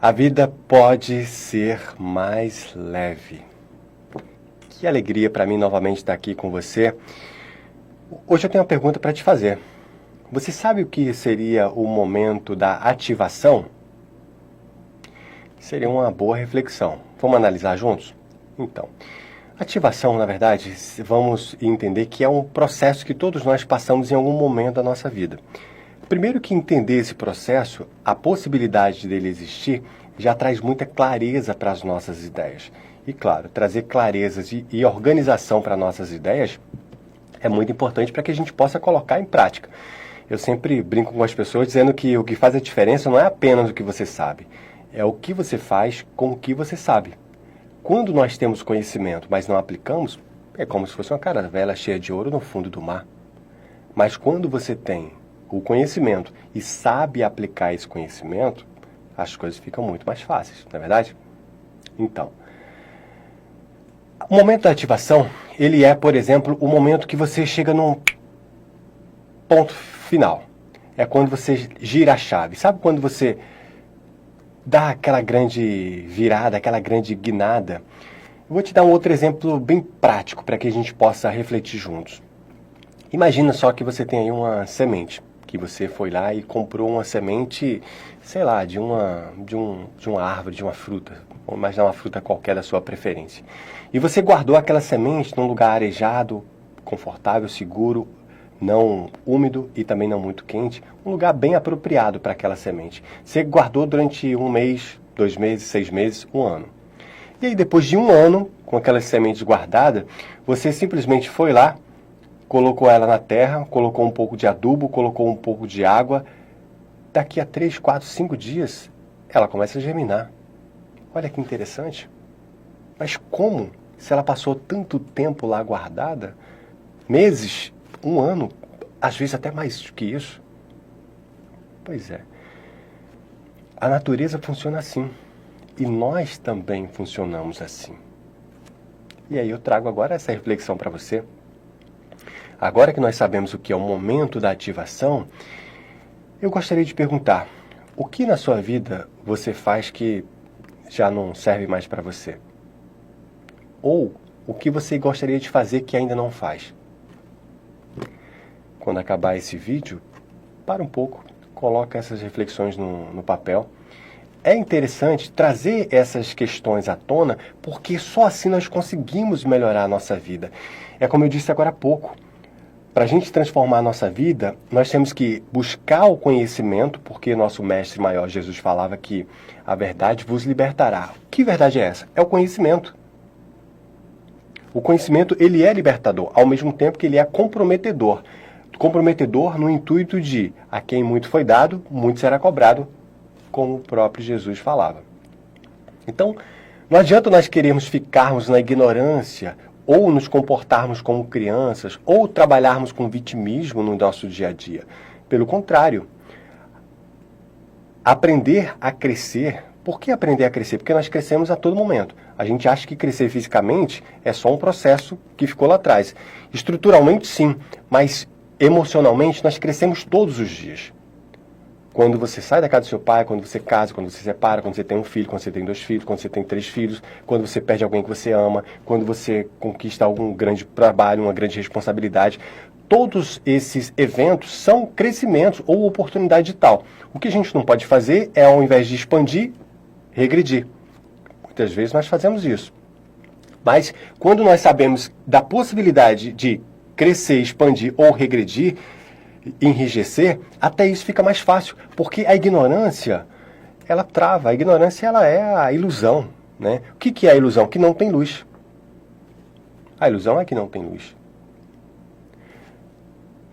A vida pode ser mais leve. Que alegria para mim novamente estar aqui com você. Hoje eu tenho uma pergunta para te fazer. Você sabe o que seria o momento da ativação? Seria uma boa reflexão. Vamos analisar juntos? Então, ativação, na verdade, vamos entender que é um processo que todos nós passamos em algum momento da nossa vida. Primeiro que entender esse processo, a possibilidade dele existir, já traz muita clareza para as nossas ideias. E claro, trazer clareza e organização para nossas ideias é muito importante para que a gente possa colocar em prática. Eu sempre brinco com as pessoas dizendo que o que faz a diferença não é apenas o que você sabe, é o que você faz com o que você sabe. Quando nós temos conhecimento, mas não aplicamos, é como se fosse uma caravela cheia de ouro no fundo do mar. Mas quando você tem o conhecimento e sabe aplicar esse conhecimento, as coisas ficam muito mais fáceis, não é verdade? Então, o momento da ativação, ele é, por exemplo, o momento que você chega num ponto final. É quando você gira a chave. Sabe quando você dá aquela grande virada, aquela grande guinada? Eu vou te dar um outro exemplo bem prático para que a gente possa refletir juntos. Imagina só que você tem aí uma semente, que você foi lá e comprou uma semente, sei lá, de uma árvore, de uma fruta. Vamos imaginar uma fruta qualquer da sua preferência. E você guardou aquela semente num lugar arejado, confortável, seguro, não úmido e também não muito quente, um lugar bem apropriado para aquela semente. Você guardou durante 1 mês, 2 meses, 6 meses, 1 ano. E aí depois de 1 ano, com aquelas sementes guardadas, você simplesmente foi lá, colocou ela na terra, colocou um pouco de adubo, colocou um pouco de água. Daqui a 3, 4, 5 dias, ela começa a germinar. Olha que interessante. Mas como? Se ela passou tanto tempo lá guardada, meses, 1 ano, às vezes até mais do que isso. Pois é. A natureza funciona assim. E nós também funcionamos assim. E aí eu trago agora essa reflexão para você. Agora que nós sabemos o que é o momento da ativação, eu gostaria de perguntar, o que na sua vida você faz que já não serve mais para você? Ou o que você gostaria de fazer que ainda não faz? Quando acabar esse vídeo, para um pouco, coloca essas reflexões no papel. É interessante trazer essas questões à tona, porque só assim nós conseguimos melhorar a nossa vida. É como eu disse agora há pouco. Para a gente transformar a nossa vida, nós temos que buscar o conhecimento, porque nosso mestre maior Jesus falava que a verdade vos libertará. Que verdade é essa? É o conhecimento. O conhecimento, ele é libertador, ao mesmo tempo que ele é comprometedor. Comprometedor no intuito de, a quem muito foi dado, muito será cobrado, como o próprio Jesus falava. Então, não adianta nós querermos ficarmos na ignorância, ou nos comportarmos como crianças, ou trabalharmos com vitimismo no nosso dia a dia. Pelo contrário, aprender a crescer. Por que aprender a crescer? Porque nós crescemos a todo momento. A gente acha que crescer fisicamente é só um processo que ficou lá atrás. Estruturalmente, sim, mas emocionalmente nós crescemos todos os dias. Quando você sai da casa do seu pai, quando você casa, quando você se separa, quando você tem um filho, quando você tem 2 filhos, quando você tem 3 filhos, quando você perde alguém que você ama, quando você conquista algum grande trabalho, uma grande responsabilidade. Todos esses eventos são crescimentos ou oportunidade de tal. O que a gente não pode fazer é, ao invés de expandir, regredir. Muitas vezes nós fazemos isso. Mas quando nós sabemos da possibilidade de crescer, expandir ou regredir, enrijecer, até isso fica mais fácil, porque a ignorância, ela trava, a ignorância ela é a ilusão, né? O que é a ilusão? Que não tem luz. A ilusão é que não tem luz.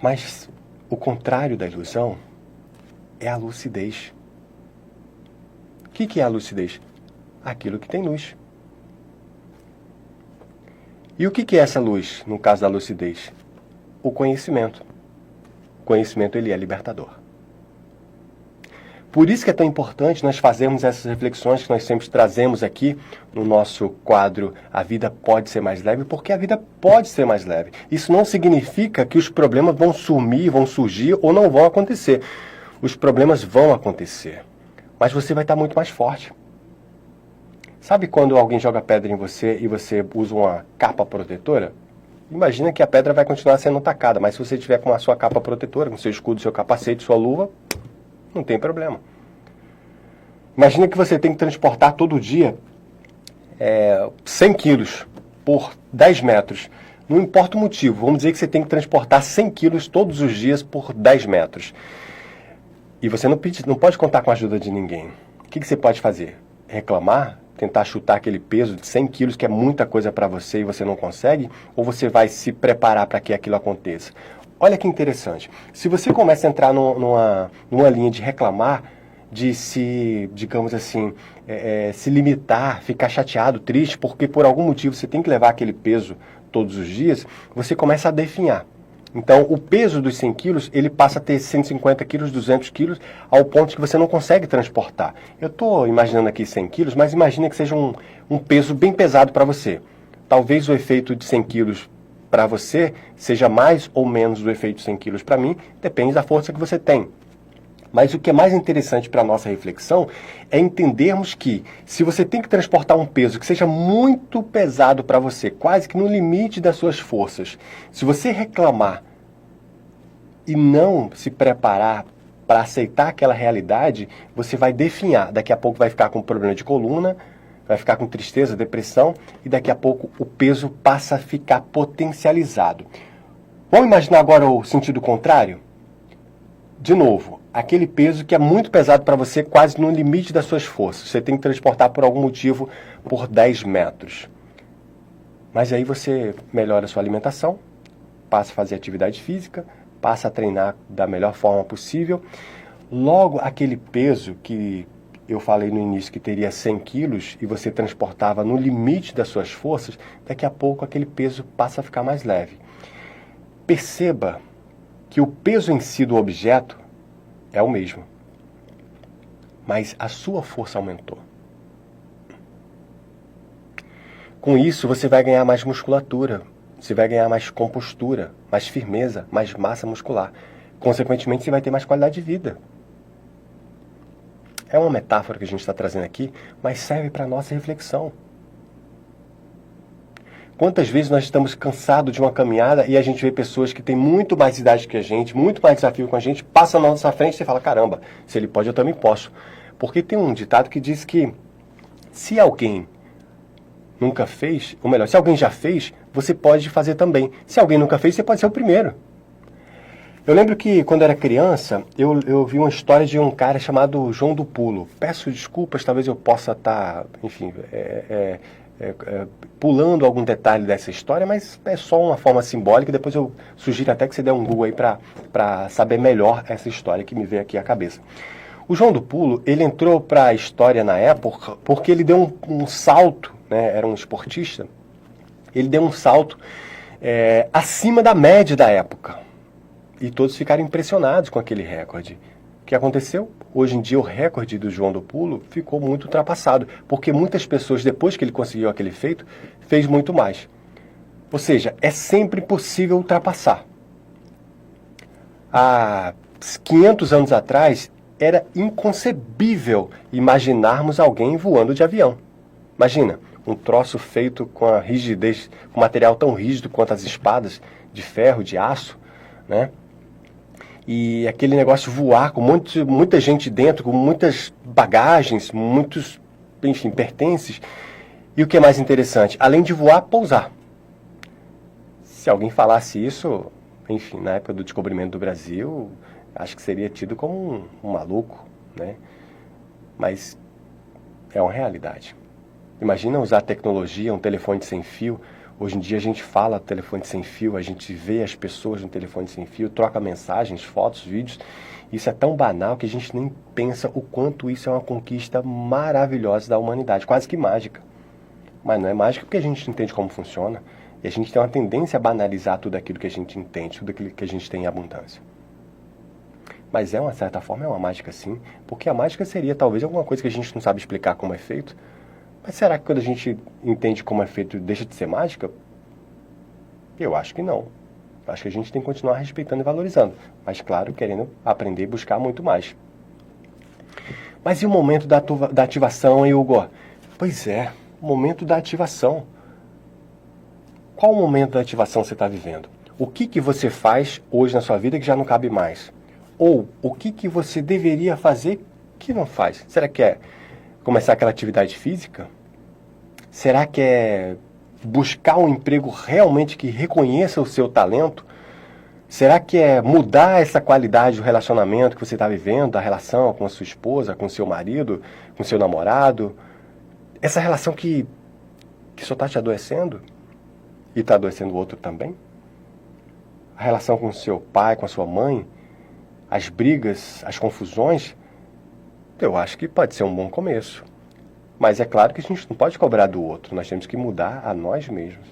Mas o contrário da ilusão é a lucidez. O que é a lucidez? Aquilo que tem luz. E o que é essa luz, no caso da lucidez? O conhecimento. O conhecimento, ele é libertador. Por isso que é tão importante nós fazermos essas reflexões que nós sempre trazemos aqui no nosso quadro A Vida Pode Ser Mais Leve, porque a vida pode ser mais leve. Isso não significa que os problemas vão sumir, vão surgir ou não vão acontecer. Os problemas vão acontecer, mas você vai estar muito mais forte. Sabe quando alguém joga pedra em você e você usa uma capa protetora? Imagina que a pedra vai continuar sendo atacada, mas se você tiver com a sua capa protetora, com seu escudo, seu capacete, sua luva, não tem problema. Imagina que você tem que transportar todo dia 100 quilos por 10 metros. Não importa o motivo, vamos dizer que você tem que transportar 100 quilos todos os dias por 10 metros. E você não pode contar com a ajuda de ninguém. O que você pode fazer? Reclamar? Tentar chutar aquele peso de 100 quilos, que é muita coisa para você e você não consegue? Ou você vai se preparar para que aquilo aconteça? Olha que interessante. Se você começa a entrar numa linha de reclamar, de se, digamos assim, se limitar, ficar chateado, triste, porque por algum motivo você tem que levar aquele peso todos os dias, você começa a definhar. Então, o peso dos 100 quilos, ele passa a ter 150 quilos, 200 quilos, ao ponto que você não consegue transportar. Eu estou imaginando aqui 100 quilos, mas imagina que seja um peso bem pesado para você. Talvez o efeito de 100 quilos para você seja mais ou menos do efeito de 100 quilos para mim, depende da força que você tem. Mas o que é mais interessante para a nossa reflexão é entendermos que, se você tem que transportar um peso que seja muito pesado para você, quase que no limite das suas forças, se você reclamar e não se preparar para aceitar aquela realidade, você vai definhar. Daqui a pouco vai ficar com problema de coluna, vai ficar com tristeza, depressão, e daqui a pouco o peso passa a ficar potencializado. Vamos imaginar agora o sentido contrário? De novo, aquele peso que é muito pesado para você, quase no limite das suas forças. Você tem que transportar por algum motivo por 10 metros. Mas aí você melhora a sua alimentação, passa a fazer atividade física, passa a treinar da melhor forma possível. Logo, aquele peso que eu falei no início que teria 100 quilos e você transportava no limite das suas forças, daqui a pouco aquele peso passa a ficar mais leve. Perceba que o peso em si do objeto é o mesmo, mas a sua força aumentou. Com isso, você vai ganhar mais musculatura, você vai ganhar mais compostura, mais firmeza, mais massa muscular. Consequentemente, você vai ter mais qualidade de vida. É uma metáfora que a gente está trazendo aqui, mas serve para a nossa reflexão. Quantas vezes nós estamos cansados de uma caminhada e a gente vê pessoas que têm muito mais idade que a gente, muito mais desafio com a gente, passam na nossa frente e você fala, caramba, se ele pode, eu também posso. Porque tem um ditado que diz que se alguém nunca fez, ou melhor, se alguém já fez, você pode fazer também. Se alguém nunca fez, você pode ser o primeiro. Eu lembro que quando eu era criança, eu vi uma história de um cara chamado João do Pulo. Peço desculpas, talvez eu possa estar, enfim, pulando algum detalhe dessa história, mas é só uma forma simbólica. Depois eu sugiro até que você dê um Google aí para saber melhor essa história que me veio aqui à cabeça. O João do Pulo, ele entrou para a história na época porque ele deu um salto, né, era um esportista, ele deu um salto acima da média da época. E todos ficaram impressionados com aquele recorde. O que aconteceu? Hoje em dia o recorde do João do Pulo ficou muito ultrapassado, porque muitas pessoas, depois que ele conseguiu aquele feito, fez muito mais. Ou seja, é sempre possível ultrapassar. Há 500 anos atrás, era inconcebível imaginarmos alguém voando de avião. Imagina, um troço feito com a rigidez, com material tão rígido quanto as espadas de ferro, de aço, né? E aquele negócio voar com muita gente dentro, com muitas bagagens, muitos, enfim, pertences. E o que é mais interessante, além de voar, pousar. Se alguém falasse isso, enfim, na época do descobrimento do Brasil, acho que seria tido como um maluco, né? Mas é uma realidade. Imagina usar tecnologia, um telefone sem fio. Hoje em dia a gente fala telefone sem fio, a gente vê as pessoas no telefone sem fio, troca mensagens, fotos, vídeos. Isso é tão banal que a gente nem pensa o quanto isso é uma conquista maravilhosa da humanidade, quase que mágica. Mas não é mágica porque a gente entende como funciona. E a gente tem uma tendência a banalizar tudo aquilo que a gente entende, tudo aquilo que a gente tem em abundância. Mas uma certa forma, é uma mágica sim, porque a mágica seria talvez alguma coisa que a gente não sabe explicar como é feito. Mas será que quando a gente entende como é feito, deixa de ser mágica? Eu acho que não. Eu acho que a gente tem que continuar respeitando e valorizando. Mas, claro, querendo aprender e buscar muito mais. Mas e o momento da ativação, hein, Hugo? Pois é. o momento da ativação. Qual o momento da ativação você está vivendo? O que você faz hoje na sua vida que já não cabe mais? Ou o que você deveria fazer que não faz? Será que é começar aquela atividade física? Será que é buscar um emprego realmente que reconheça o seu talento? Será que é mudar essa qualidade do relacionamento que você está vivendo, da relação com a sua esposa, com o seu marido, com o seu namorado? Essa relação que só está te adoecendo e está adoecendo o outro também? A relação com o seu pai, com a sua mãe, as brigas, as confusões, eu acho que pode ser um bom começo. Mas é claro que a gente não pode cobrar do outro, nós temos que mudar a nós mesmos.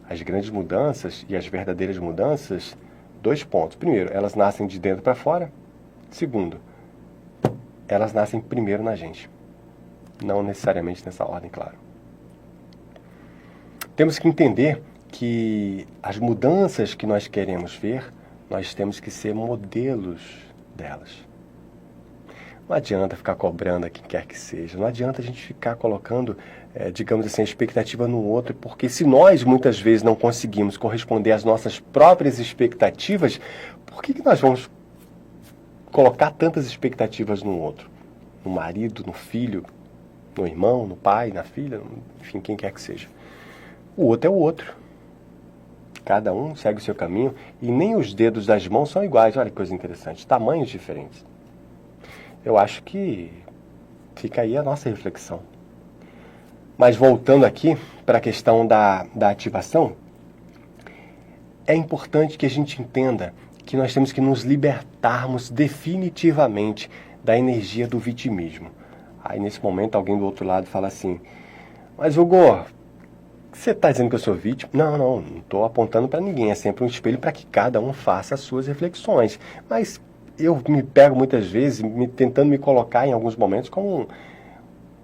As grandes mudanças e as verdadeiras mudanças, 2 pontos. Primeiro, elas nascem de dentro para fora. Segundo, elas nascem primeiro na gente. Não necessariamente nessa ordem, claro. Temos que entender que as mudanças que nós queremos ver, nós temos que ser modelos delas. Não adianta ficar cobrando a quem quer que seja, não adianta a gente ficar colocando, digamos assim, a expectativa no outro, porque se nós muitas vezes não conseguimos corresponder às nossas próprias expectativas, por que nós vamos colocar tantas expectativas no outro? No marido, no filho, no irmão, no pai, na filha, enfim, quem quer que seja. O outro é o outro. Cada um segue o seu caminho e nem os dedos das mãos são iguais. Olha que coisa interessante, tamanhos diferentes. Eu acho que fica aí a nossa reflexão. Mas voltando aqui para a questão da ativação, é importante que a gente entenda que nós temos que nos libertarmos definitivamente da energia do vitimismo. Aí nesse momento alguém do outro lado fala assim, mas Hugo, você está dizendo que eu sou vítima? Não estou apontando para ninguém, é sempre um espelho para que cada um faça as suas reflexões. Mas eu me pego muitas vezes tentando me colocar em alguns momentos como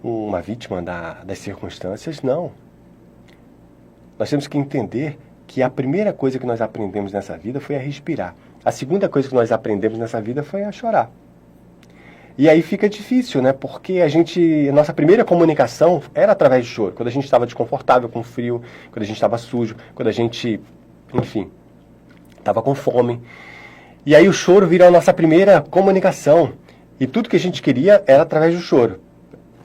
uma vítima das circunstâncias. Não. Nós temos que entender que a primeira coisa que nós aprendemos nessa vida foi a respirar. A segunda coisa que nós aprendemos nessa vida foi a chorar. E aí fica difícil, né? Porque a nossa primeira comunicação era através de choro. Quando a gente estava desconfortável, com frio, quando a gente estava sujo, quando a gente, enfim, estava com fome. E aí o choro virou a nossa primeira comunicação. E tudo que a gente queria era através do choro.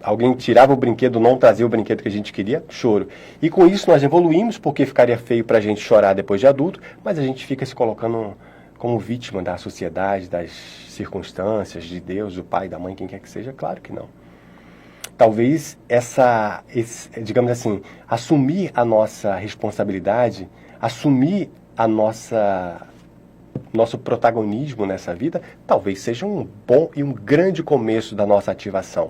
Alguém tirava o brinquedo, não trazia o brinquedo que a gente queria, choro. E com isso nós evoluímos, porque ficaria feio pra gente chorar depois de adulto, mas a gente fica se colocando como vítima da sociedade, das circunstâncias, de Deus, do pai, da mãe, quem quer que seja. Claro que não. Talvez digamos assim, assumir a nossa responsabilidade, assumir nosso protagonismo nessa vida, talvez seja um bom e um grande começo da nossa ativação.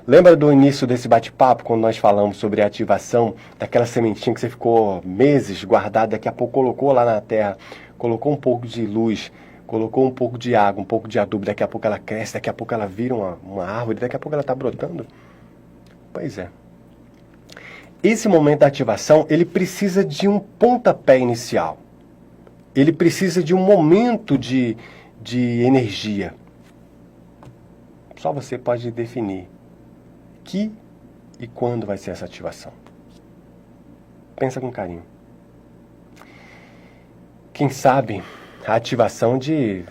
Lembra do início desse bate-papo, quando nós falamos sobre a ativação daquela sementinha que você ficou meses guardada, daqui a pouco colocou lá na terra, colocou um pouco de luz, colocou um pouco de água, um pouco de adubo, daqui a pouco ela cresce, daqui a pouco ela vira uma árvore, daqui a pouco ela está brotando? Pois é. Esse momento da ativação, ele precisa de um pontapé inicial. Ele precisa de um momento de energia. Só você pode definir que e quando vai ser essa ativação. Pensa com carinho. Quem sabe a ativação de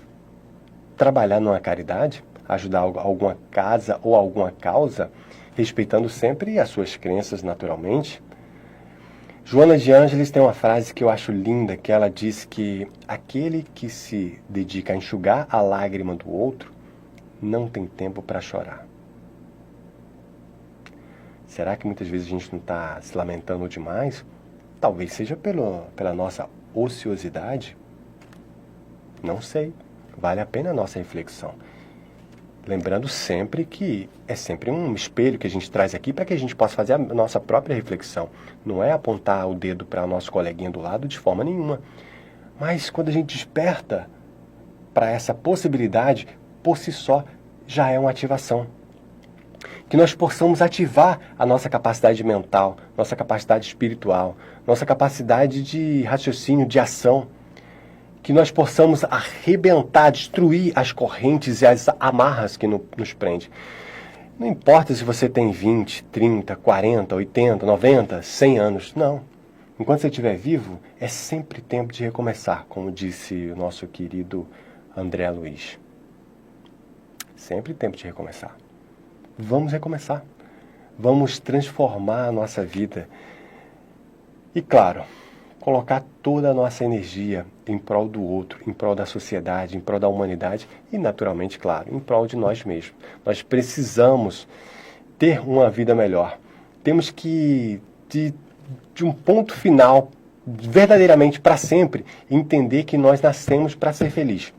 trabalhar numa caridade, ajudar alguma casa ou alguma causa, respeitando sempre as suas crenças naturalmente. Joana de Ângeles tem uma frase que eu acho linda, que ela diz que aquele que se dedica a enxugar a lágrima do outro não tem tempo para chorar. Será que muitas vezes a gente não está se lamentando demais? Talvez seja pela nossa ociosidade. Não sei. Vale a pena a nossa reflexão. Lembrando sempre que é sempre um espelho que a gente traz aqui para que a gente possa fazer a nossa própria reflexão. Não é apontar o dedo para o nosso coleguinha do lado de forma nenhuma. Mas quando a gente desperta para essa possibilidade, por si só, já é uma ativação. Que nós possamos ativar a nossa capacidade mental, nossa capacidade espiritual, nossa capacidade de raciocínio, de ação. Que nós possamos arrebentar, destruir as correntes e as amarras que nos prendem. Não importa se você tem 20, 30, 40, 80, 90, 100 anos. Não. Enquanto você estiver vivo, é sempre tempo de recomeçar, como disse o nosso querido André Luiz. Sempre tempo de recomeçar. Vamos recomeçar. Vamos transformar a nossa vida. E claro, colocar toda a nossa energia em prol do outro, em prol da sociedade, em prol da humanidade e, naturalmente, claro, em prol de nós mesmos. Nós precisamos ter uma vida melhor. Temos que, de um ponto final, verdadeiramente para sempre, entender que nós nascemos para ser felizes.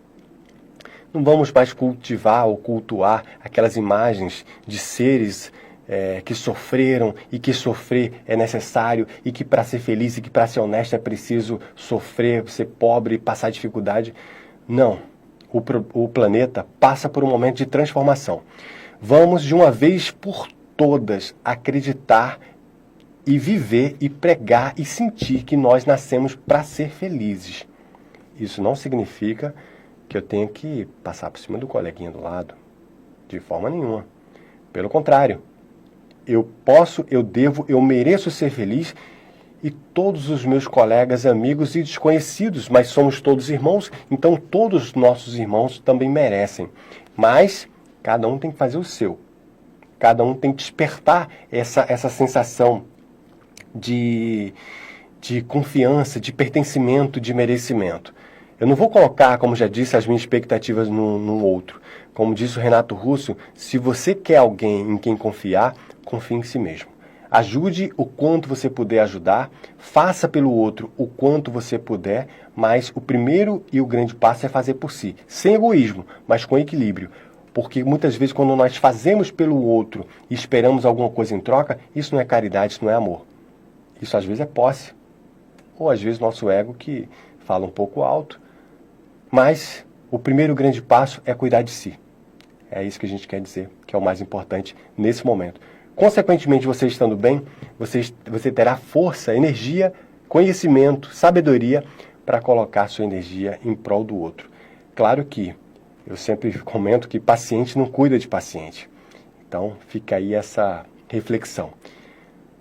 Não vamos mais cultivar ou cultuar aquelas imagens de seres que sofreram e que sofrer é necessário e que para ser feliz e que para ser honesto é preciso sofrer, ser pobre, passar dificuldade. Não. O planeta passa por um momento de transformação. Vamos de uma vez por todas acreditar e viver e pregar e sentir que nós nascemos para ser felizes. Isso não significa que eu tenha que passar por cima do coleguinha do lado. De forma nenhuma. Pelo contrário. Eu posso, eu devo, eu mereço ser feliz e todos os meus colegas, amigos e desconhecidos, mas somos todos irmãos, então todos os nossos irmãos também merecem. Mas cada um tem que fazer o seu. Cada um tem que despertar essa sensação de confiança, de pertencimento, de merecimento. Eu não vou colocar, como já disse, as minhas expectativas no outro. Como disse o Renato Russo, se você quer alguém em quem confiar, confie em si mesmo. Ajude o quanto você puder ajudar, faça pelo outro o quanto você puder, mas o primeiro e o grande passo é fazer por si. Sem egoísmo, mas com equilíbrio. Porque muitas vezes quando nós fazemos pelo outro e esperamos alguma coisa em troca, isso não é caridade, isso não é amor. Isso às vezes é posse. Ou às vezes nosso ego que fala um pouco alto. Mas o primeiro grande passo é cuidar de si. É isso que a gente quer dizer, que é o mais importante nesse momento. Consequentemente, você estando bem, você terá força, energia, conhecimento, sabedoria para colocar sua energia em prol do outro. Claro que eu sempre comento que paciente não cuida de paciente. Então, fica aí essa reflexão.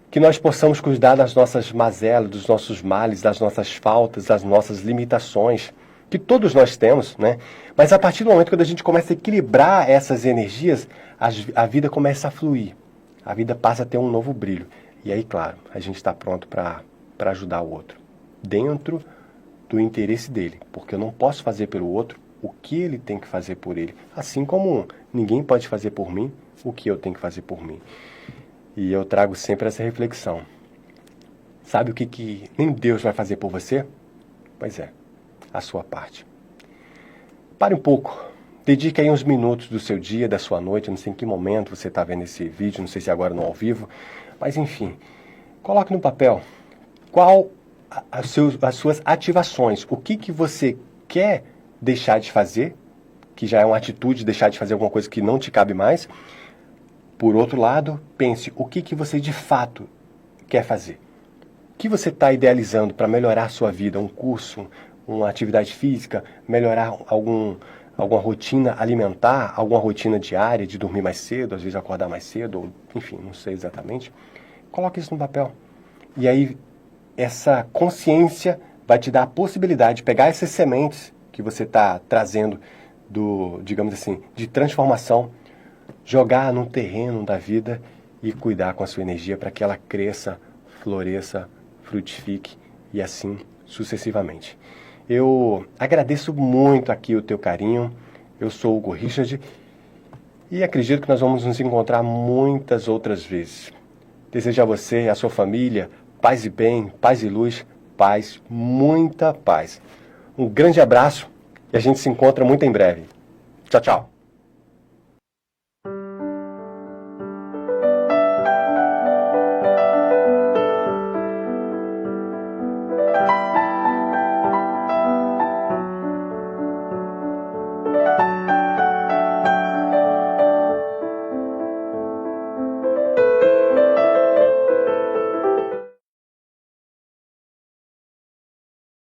Que nós possamos cuidar das nossas mazelas, dos nossos males, das nossas faltas, das nossas limitações, que todos nós temos, né? Mas a partir do momento que a gente começa a equilibrar essas energias, a vida começa a fluir. A vida passa a ter um novo brilho. E aí, claro, a gente está pronto para ajudar o outro. Dentro do interesse dele. Porque eu não posso fazer pelo outro o que ele tem que fazer por ele. Assim como ninguém pode fazer por mim o que eu tenho que fazer por mim. E eu trago sempre essa reflexão. Sabe o que nem Deus vai fazer por você? Pois é, a sua parte. Pare um pouco. Dedique aí uns minutos do seu dia, da sua noite, não sei em que momento você está vendo esse vídeo, não sei se agora no ao vivo, mas enfim, coloque no papel qual as suas ativações, o que você quer deixar de fazer, que já é uma atitude, deixar de fazer alguma coisa que não te cabe mais. Por outro lado, pense o que você de fato quer fazer. O que você está idealizando para melhorar a sua vida, um curso, uma atividade física, melhorar alguma rotina alimentar, alguma rotina diária de dormir mais cedo, às vezes acordar mais cedo, ou, enfim, não sei exatamente. Coloque isso no papel. E aí, essa consciência vai te dar a possibilidade de pegar essas sementes que você está trazendo digamos assim, de transformação, jogar no terreno da vida e cuidar com a sua energia para que ela cresça, floresça, frutifique e assim sucessivamente. Eu agradeço muito aqui o teu carinho. Eu sou o Hugo Richard e acredito que nós vamos nos encontrar muitas outras vezes. Desejo a você e a sua família paz e bem, paz e luz, paz, muita paz. Um grande abraço e a gente se encontra muito em breve. Tchau, tchau.